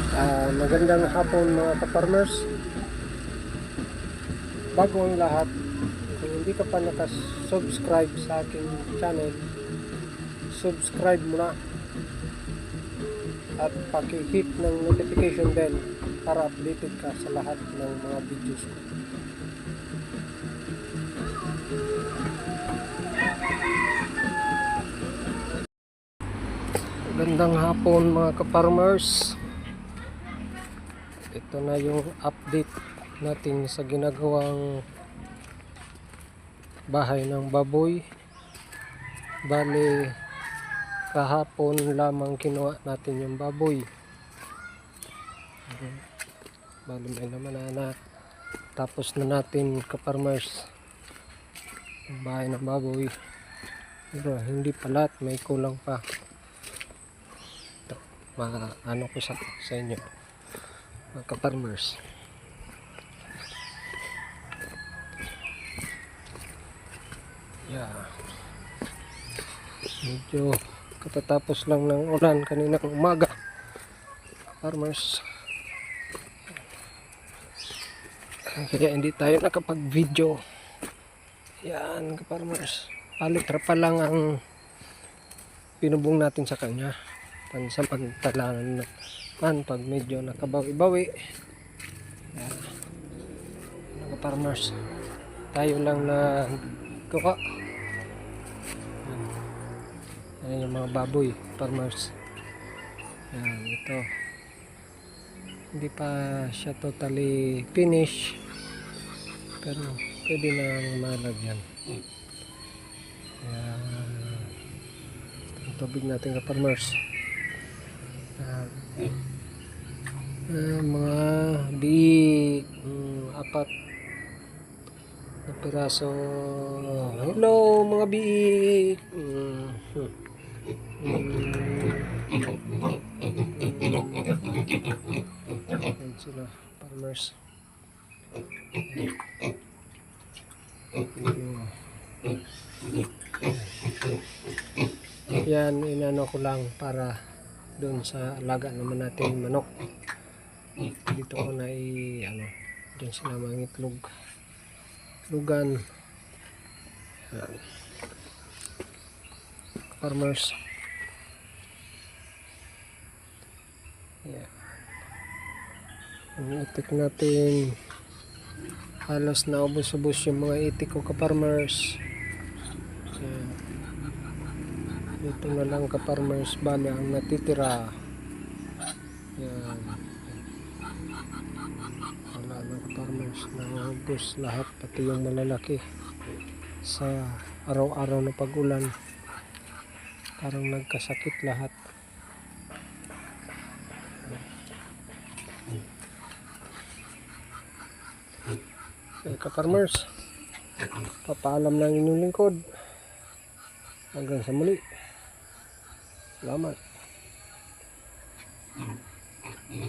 Magandang hapon mga ka-farmers. Bago ang lahat, kung hindi ka pa nakasubscribe sa aking channel, subscribe muna at paki-hit ng notification bell para updated ka sa lahat ng mga videos ko. Magandang hapon mga ka-farmers. Ito na yung update natin sa ginagawang bahay ng baboy. Bali, kahapon lamang kinuha natin yung baboy. Bali, may naman na tapos na natin ka-farmers yung bahay ng baboy. Pero hindi pa lahat, may kulang pa. Ito, ano ko sa inyo mga ka-farmers. Yeah. Medyo katatapos lang ng ulan kaninang umaga, farmers, kaya hindi tayo nakapag-video. Yan ka-farmers, palitra pa lang ang pinubong natin sa kanya, pansamantalaan man pag medyo nakabawi-bawi. Yan ka-farmers, tayo lang na kuha. Yan yung mga baboy, farmers. Yan, ito hindi pa siya totally finish, pero pwede nang malagyan. Yan ang tubig natin ka-farmers. Mga apat na piraso. Hello mga biik. Yan sila farmers. Yan, inano ko lang para doon sa alaga naman natin manok. Dito ko na doon sila mangitlog. Lugan. Yan. Farmers. Yeah. Ang itik natin, halos na ubos-ubos yung mga itik ko ka-farmers. Yeah. Dito na lang ka-farmers, bali ang natitira. Yan. Wala na ka-farmers, naubos lahat, pati yung malalaki sa araw-araw na pag-ulan. Parang nagkasakit lahat. Okay, ka-farmers, papaalam na ang inyong lingkod. Hanggang sa muli. Salamat.